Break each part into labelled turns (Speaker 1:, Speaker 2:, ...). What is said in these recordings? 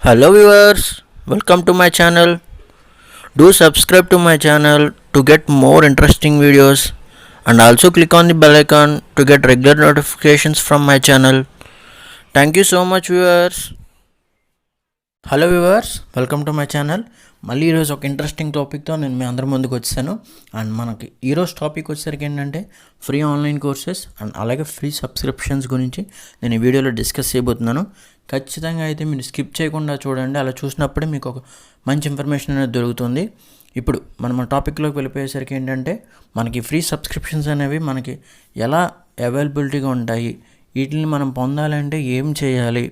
Speaker 1: Hello viewers, welcome to my channel. Do subscribe to my channel to get more interesting videos and also click on the bell icon to get regular notifications from my channel. Thank you so much viewers. Hello viewers, welcome to my channel. మళ్ళీ ఈరోజు ఒక interesting టాపిక్తో నేను మీ అందరి ముందుకు వచ్చాను. And మనకి ఈరోజు టాపిక్ వచ్చేసరికి ఏంటంటే ఫ్రీ ఆన్లైన్ కోర్సెస్ అండ్ అలాగే ఫ్రీ సబ్స్క్రిప్షన్స్ గురించి నేను ఈ వీడియోలో డిస్కస్ చేయబోతున్నాను. ఖచ్చితంగా అయితే మీరు స్కిప్ చేయకుండా చూడండి. అలా చూసినప్పుడే మీకు ఒక మంచి ఇన్ఫర్మేషన్ అనేది దొరుకుతుంది. ఇప్పుడు మన టాపిక్లోకి వెళ్ళిపోయేసరికి ఏంటంటే మనకి ఫ్రీ సబ్స్క్రిప్షన్స్ అనేవి మనకి ఎలా అవైలబిలిటీగా ఉంటాయి, వీటిని మనం పొందాలంటే ఏం చేయాలి,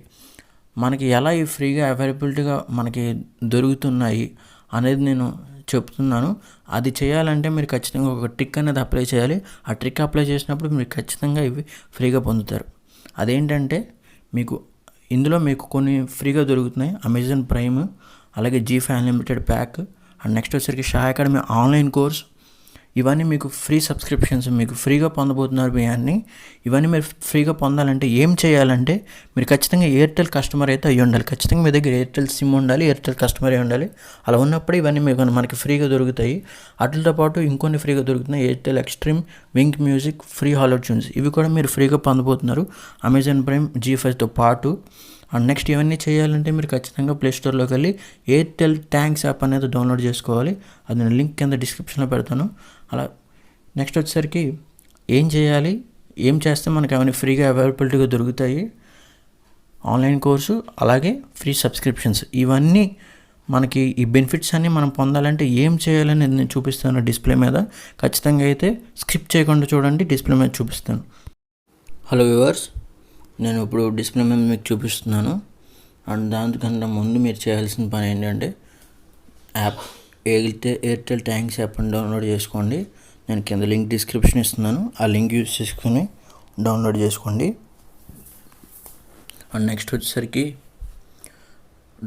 Speaker 1: మనకి ఎలా ఈ ఫ్రీగా అవైలబిలిటీగా మనకి దొరుకుతున్నాయి అనేది నేను చెప్తున్నాను. అది చేయాలంటే మీరు ఖచ్చితంగా ఒక ట్రిక్ అనేది అప్లై చేయాలి. ఆ ట్రిక్ అప్లై చేసినప్పుడు మీరు ఖచ్చితంగా ఇవి ఫ్రీగా పొందుతారు. అదేంటంటే ఇందులో మీకు కొన్ని ఫ్రీగా దొరుకుతున్నాయి. అమెజాన్ ప్రైమ్, అలాగే జీ5 అన్లిమిటెడ్ ప్యాక్, అండ్ నెక్స్ట్ వచ్చేసరికి షా అకాడమీ ఆన్లైన్ కోర్స్. ఇవన్నీ మీకు ఫ్రీ సబ్స్క్రిప్షన్స్, మీకు ఫ్రీగా పొందబోతున్నారు. ఇవన్నీ మీరు ఫ్రీగా పొందాలంటే ఏం చేయాలంటే మీరు ఖచ్చితంగా ఎయిర్టెల్ కస్టమర్ అయితే అయ్యి ఉండాలి. ఖచ్చితంగా మీ దగ్గర ఎయిర్టెల్ సిమ్ ఉండాలి, ఎయిర్టెల్ కస్టమర్ అయి ఉండాలి. అలా ఉన్నప్పుడు ఇవన్నీ మనకి ఫ్రీగా దొరుకుతాయి. వాటితో పాటు ఇంకొన్ని ఫ్రీగా దొరుకుతున్నాయి. Airtel extreme, wink music, free hollow tunes, ఇవి కూడా మీరు ఫ్రీగా పొందబోతున్నారు అమెజాన్ ప్రైమ్, జీ5తో పాటు. అండ్ నెక్స్ట్ ఇవన్నీ చేయాలంటే మీరు ఖచ్చితంగా ప్లేస్టోర్లోకి వెళ్ళి ఎయిర్టెల్ థ్యాంక్స్ యాప్ అనేది డౌన్లోడ్ చేసుకోవాలి. అది నేను లింక్ కింద డిస్క్రిప్షన్లో పెడతాను. అలా నెక్స్ట్ వచ్చేసరికి ఏం చేయాలి, ఏం చేస్తే మనకి అవన్నీ ఫ్రీగా అవైలబిలిటీగా దొరుకుతాయి, ఆన్లైన్ కోర్సు అలాగే ఫ్రీ సబ్స్క్రిప్షన్స్, ఇవన్నీ మనకి ఈ బెనిఫిట్స్ అన్నీ మనం పొందాలంటే ఏం చేయాలని నేను చూపిస్తాను డిస్ప్లే మీద. ఖచ్చితంగా అయితే స్కిప్ చేయకుండా చూడండి, డిస్ప్లే మీద చూపిస్తాను. హలో వ్యూవర్స్, నేను ఇప్పుడు డిస్ప్లే మీద మీకు చూపిస్తున్నాను. అండ్ దానికన్నా ముందు మీరు చేయాల్సిన పని ఏంటంటే ఎయిర్టెల్ థ్యాంక్స్ యాప్ని డౌన్లోడ్ చేసుకోండి. నేను కింద లింక్ డిస్క్రిప్షన్ ఇస్తున్నాను, ఆ లింక్ యూజ్ చేసుకొని డౌన్లోడ్ చేసుకోండి. అండ్ నెక్స్ట్ వచ్చేసరికి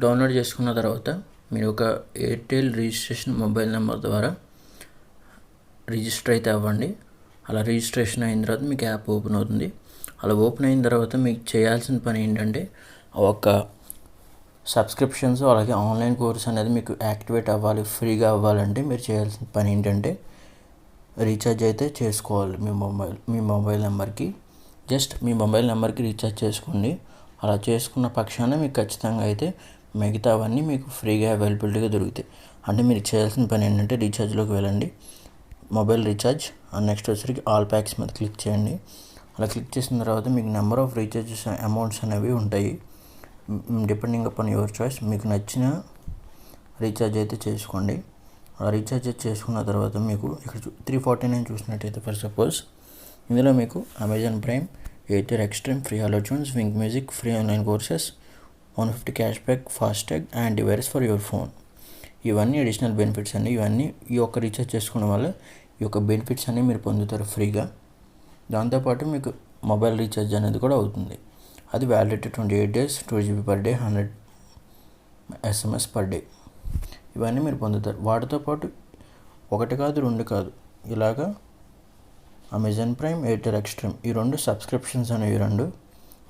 Speaker 1: డౌన్లోడ్ చేసుకున్న తర్వాత మీరు ఒక ఎయిర్టెల్ రిజిస్ట్రేషన్ మొబైల్ నెంబర్ ద్వారా రిజిస్టర్ అయితే అవ్వండి. అలా రిజిస్ట్రేషన్ అయిన తర్వాత మీకు యాప్ ఓపెన్ అవుతుంది. అలా ఓపెన్ అయిన తర్వాత మీకు చేయాల్సిన పని ఏంటంటే ఒక సబ్స్క్రిప్షన్స్ అలాగే ఆన్లైన్ కోర్స్ అనేది మీకు యాక్టివేట్ అవ్వాలి, ఫ్రీగా అవ్వాలంటే మీరు చేయాల్సిన పని ఏంటంటే రీఛార్జ్ అయితే చేసుకోవాలి. మీ మొబైల్ నెంబర్కి జస్ట్ మీ మొబైల్ నెంబర్కి రీఛార్జ్ చేసుకోండి. అలా చేసుకున్న పక్షాన మీకు ఖచ్చితంగా అయితే మిగతావన్నీ మీకు ఫ్రీగా అవైలబిలిటీగా దొరుకుతాయి. అంటే మీరు చేయాల్సిన పని ఏంటంటే రీఛార్జ్లోకి వెళ్ళండి, మొబైల్ రీఛార్జ్, అండ్ నెక్స్ట్ వచ్చేసరికి ఆల్ ప్యాక్స్ మీద క్లిక్ చేయండి. అలా క్లిక్ చేసిన తర్వాత మీకు నెంబర్ ఆఫ్ రీఛార్జెస్ అమౌంట్స్ అనేవి ఉంటాయి. డిపెండింగ్ అపాన్ యువర్ చాయిస్ మీకు నచ్చిన రీఛార్జ్ అయితే చేసుకోండి. ఆ రీఛార్జ్ చేసుకున్న తర్వాత మీకు ఇక్కడ 349 చూసినట్టయితే ఫర్ సపోజ్ ఇందులో మీకు Amazon prime, Airtel extreme, free hollow tunes, wink music, free online courses, 150 cash back, FASTag, and device for your phone, ఇవన్నీ అడిషనల్ బెనిఫిట్స్ అండి. ఇవన్నీ ఈ యొక్క రీఛార్జ్ చేసుకోవడం వల్ల ఈ యొక్క బెనిఫిట్స్ అన్నీ మీరు పొందుతారు ఫ్రీగా. దాంతోపాటు మీకు మొబైల్ రీఛార్జ్ అనేది కూడా అవుతుంది. అది validity 28 days, 2 GB per day, 100 SMS per day, ఇవన్నీ మీరు పొందుతారు. వాటితో పాటు ఒకటి కాదు, రెండు కాదు, ఇలాగా అమెజాన్ ప్రైమ్, ఎయిర్టెల్ ఎక్స్ట్రీమ్, ఈ రెండు సబ్స్క్రిప్షన్స్ అనేవి రెండు.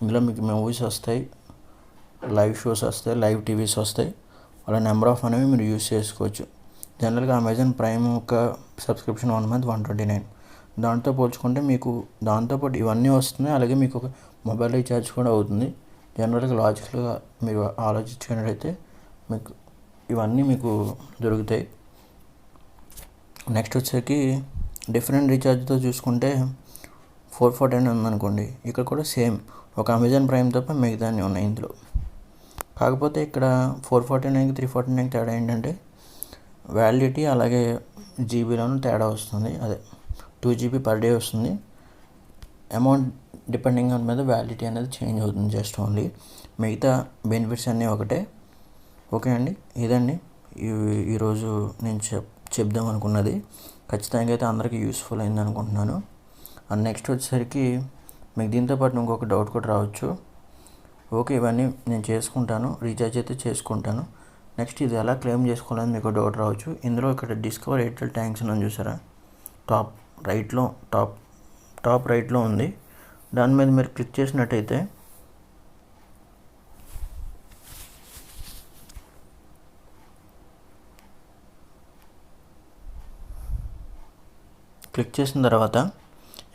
Speaker 1: ఇందులో మీకు మూవీస్ వస్తాయి, లైవ్ షోస్ వస్తాయి, లైవ్ టీవీస్ వస్తాయి. అలా నెంబర్ ఆఫ్ అనేవి మీరు యూజ్ చేసుకోవచ్చు. జనరల్గా అమెజాన్ ప్రైమ్ యొక్క సబ్స్క్రిప్షన్ 1 month 129. దాంతో పోల్చుకుంటే మీకు దాంతోపాటు ఇవన్నీ వస్తున్నాయి. అలాగే మీకు ఒక మొబైల్ రీఛార్జ్ కూడా అవుతుంది. జనరల్గా లాజికల్గా మీరు ఆలోచించినట్టయితే మీకు ఇవన్నీ మీకు దొరుకుతాయి. నెక్స్ట్ వచ్చేకి డిఫరెంట్ రీఛార్జ్తో చూసుకుంటే 449 ఉందనుకోండి, ఇక్కడ కూడా సేమ్ ఒక అమెజాన్ ప్రైమ్ తప్ప మిగతా అన్నీ ఉన్నాయి ఇందులో. కాకపోతే ఇక్కడ 449కి 349 తేడా ఏంటంటే వ్యాలిడిటీ అలాగే జీబీలోనూ తేడా వస్తుంది. అదే 2 GB పర్ డే వస్తుంది. అమౌంట్ డిపెండింగ్ ఆన్ మీద వ్యాలిడిటీ అనేది చేంజ్ అవుతుంది జస్ట్ ఓన్లీ. మిగతా బెనిఫిట్స్ అన్నీ ఒకటే. ఓకే అండి, ఇదండి ఈరోజు నేను చెప్దాం అనుకున్నది. ఖచ్చితంగా అయితే అందరికీ యూస్ఫుల్ అయింది అనుకుంటున్నాను. అండ్ నెక్స్ట్ వచ్చేసరికి మీకు దీంతో పాటు ఇంకొక డౌట్ కూడా రావచ్చు. ఓకే, ఇవన్నీ నేను చేసుకుంటాను, రీఛార్జ్ అయితే చేసుకుంటాను, నెక్స్ట్ ఇది ఎలా క్లెయిమ్ చేసుకోవాలని మీకు డౌట్ రావచ్చు. ఇందులో ఇక్కడ డిస్కవర్ ఎయిర్టెల్ థ్యాంక్స్ అని చూసారా, టాప్ రైట్లో ఉంది. దాని మీద మీరు క్లిక్ చేసినట్టయితే క్లిక్ చేసిన తర్వాత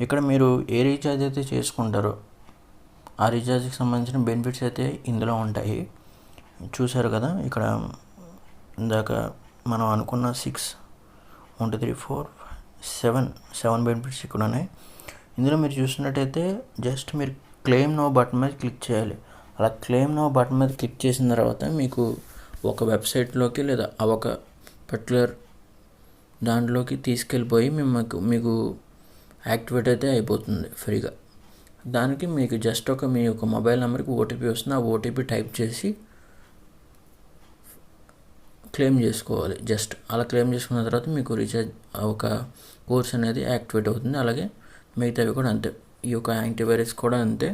Speaker 1: ఇక్కడ మీరు ఏ రీఛార్జ్ అయితే చేసుకుంటారో ఆ రీఛార్జ్కి సంబంధించిన బెనిఫిట్స్ అయితే ఇందులో ఉంటాయి. చూసారు కదా, ఇక్కడ ఇందాక మనం అనుకున్న 6 1 2 3 4 7 బెనిఫిట్స్ ఇక్కడ ఉన్నాయి. ఇందులో మీరు చూసినట్టయితే జస్ట్ మీరు క్లెయిమ్ నో బటన్ మీద క్లిక్ చేయాలి. అలా క్లెయిమ్ నో బటన్ మీద క్లిక్ చేసిన తర్వాత మీకు ఒక వెబ్సైట్లోకి లేదా ఒక పర్టికులర్ దాంట్లోకి తీసుకెళ్ళిపోయి మీకు యాక్టివేట్ అయితే అయిపోతుంది ఫ్రీగా. దానికి మీకు జస్ట్ మీ యొక్క మొబైల్ నెంబర్కి ఓటీపీ వస్తుంది. ఆ ఓటీపీ టైప్ చేసి క్లెయిమ్ చేసుకోవాలి. జస్ట్ అలా క్లెయిమ్ చేసుకున్న తర్వాత మీకు రీఛార్జ్ ఒక కోర్స్ అనేది యాక్టివేట్ అవుతుంది. అలాగే మిగతావి కూడా అంతే. ఈ యొక్క యాంటీవైరస్ కూడా అంతే.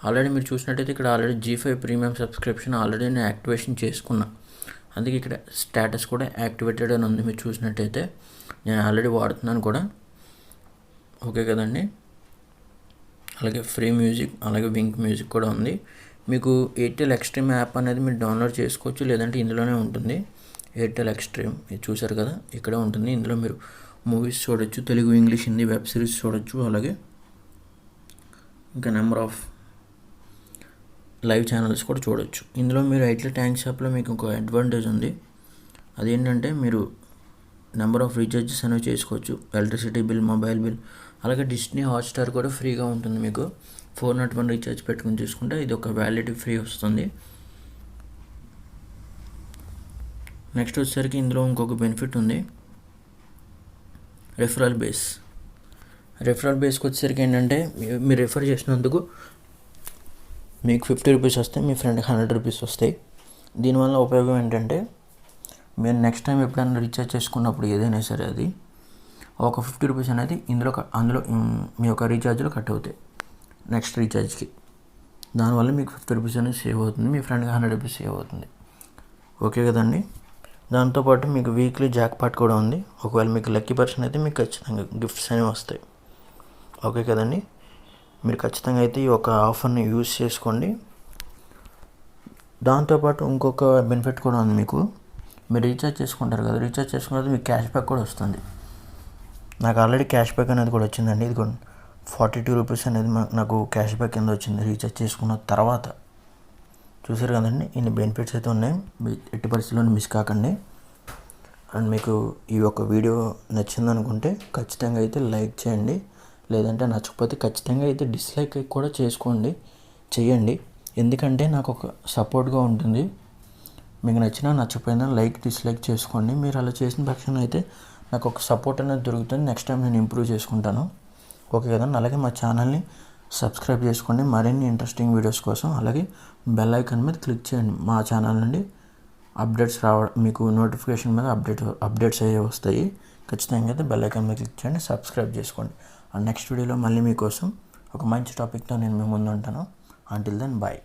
Speaker 1: ఆల్రెడీ మీరు చూసినట్టయితే ఇక్కడ already G5 premium subscription already నేను యాక్టివేషన్ చేసుకున్నా. అందుకే ఇక్కడ స్టేటస్ కూడా యాక్టివేటెడ్ అని ఉంది. మీరు చూసినట్టయితే నేను ఆల్రెడీ వాడుతున్నాను కూడా. ఓకే కదండి. అలాగే ఫ్రీ మ్యూజిక్, అలాగే వింక్ మ్యూజిక్ కూడా ఉంది. మీకు ఎయిర్టెల్ ఎక్స్ట్రీమ్ యాప్ అనేది మీరు డౌన్లోడ్ చేసుకోవచ్చు, లేదంటే ఇందులోనే ఉంటుంది. ఎయిర్టెల్ ఎక్స్ట్రీమ్ ఇది చూసారు కదా, ఇక్కడే ఉంటుంది. ఇందులో మీరు మూవీస్ చూడొచ్చు, Telugu, English, Hindi web series చూడొచ్చు. అలాగే ఇంకా నెంబర్ ఆఫ్ లైవ్ ఛానల్స్ కూడా చూడొచ్చు. ఇందులో మీరు ఎయిర్టెల్ థ్యాంక్స్ యాప్లో మీకు ఒక అడ్వాంటేజ్ ఉంది. అదేంటంటే మీరు నెంబర్ ఆఫ్ రీఛార్జెస్ అనేవి చేసుకోవచ్చు. ఎలక్ట్రిసిటీ బిల్, మొబైల్ బిల్, అలాగే డిస్నీ హాట్స్టార్ కూడా ఫ్రీగా ఉంటుంది. మీకు 401 రీఛార్జ్ పెట్టుకుని చూసుకుంటే ఇది ఒక వ్యాలిడిటీ ఫ్రీ వస్తుంది. నెక్స్ట్ వచ్చేసరికి ఇందులో ఇంకొక బెనిఫిట్ ఉంది, రెఫరల్ బేస్కి వచ్చేసరికి ఏంటంటే మీరు రెఫర్ చేసినందుకు మీకు 50 రూపీస్ వస్తాయి, మీ ఫ్రెండ్కి 100 రూపీస్ వస్తాయి. దీనివల్ల ఉపయోగం ఏంటంటే మీరు నెక్స్ట్ టైం ఎప్పుడైనా రీఛార్జ్ చేసుకున్నప్పుడు ఏదైనా సరే అది ఒక 50 రూపీస్ అనేది అందులో మీ యొక్క రీఛార్జ్లో కట్ అవుతాయి నెక్స్ట్ రీఛార్జ్కి. దానివల్ల మీకు 50 రూపీస్ అనేది సేవ్ అవుతుంది, మీ ఫ్రెండ్కి 100 రూపీస్ సేవ్ అవుతుంది. ఓకే కదండి. దాంతోపాటు మీకు వీక్లీ జాక్పాట్ కూడా ఉంది. ఒకవేళ మీకు లక్కీ పర్సన్ అయితే మీకు ఖచ్చితంగా గిఫ్ట్స్ అనేవి వస్తాయి. ఓకే కదండి. మీరు ఖచ్చితంగా అయితే ఈ ఒక ఆఫర్ని యూజ్ చేసుకోండి. దాంతోపాటు ఇంకొక బెనిఫిట్ కూడా ఉంది. మీరు రీఛార్జ్ చేసుకుంటారు కదా, రీఛార్జ్ చేసుకున్న తర్వాత మీకు క్యాష్ బ్యాక్ కూడా వస్తుంది. నాకు ఆల్రెడీ క్యాష్ బ్యాక్ అనేది కూడా వచ్చిందండి. ఇది 42 రూపీస్ అనేది నాకు క్యాష్ బ్యాక్ కింద వచ్చింది రీఛార్జ్ చేసుకున్న తర్వాత. చూసారు కదండి, ఇన్ని బెనిఫిట్స్ అయితే ఉన్నాయి. ఎట్టి పరిస్థితుల్లో మిస్ కాకండి. అండ్ మీకు ఈ యొక్క వీడియో నచ్చిందనుకుంటే ఖచ్చితంగా అయితే లైక్ చేయండి, లేదంటే నచ్చకపోతే ఖచ్చితంగా అయితే డిస్లైక్ కూడా చేయండి. ఎందుకంటే నాకు ఒక సపోర్ట్గా ఉంటుంది. మీకు నచ్చినా నచ్చకపోయినా లైక్, డిస్లైక్ చేసుకోండి. మీరు అలా చేసిన పక్షాన అయితే నాకు ఒక సపోర్ట్ అనేది దొరుకుతుంది. నెక్స్ట్ టైం నేను ఇంప్రూవ్ చేసుకుంటాను. ఓకే కదండి. అలాగే మా ఛానల్ని సబ్స్క్రైబ్ చేసుకోండి మరిన్ని ఇంట్రెస్టింగ్ వీడియోస్ కోసం. అలాగే బెల్ ఐకాన్ మీద క్లిక్ చేయండి. మా ఛానల్ నుండి అప్డేట్స్ మీకు నోటిఫికేషన్ మీద అప్డేట్స్ అయ్యే వస్తాయి. ఖచ్చితంగా అయితే బెల్ ఐకాన్ మీద క్లిక్ చేయండి, సబ్స్క్రైబ్ చేసుకోండి. అండ్ నెక్స్ట్ వీడియోలో మళ్ళీ మీకోసం ఒక మంచి టాపిక్తో నేను మీ ముందు ఉంటాను. Until then bye.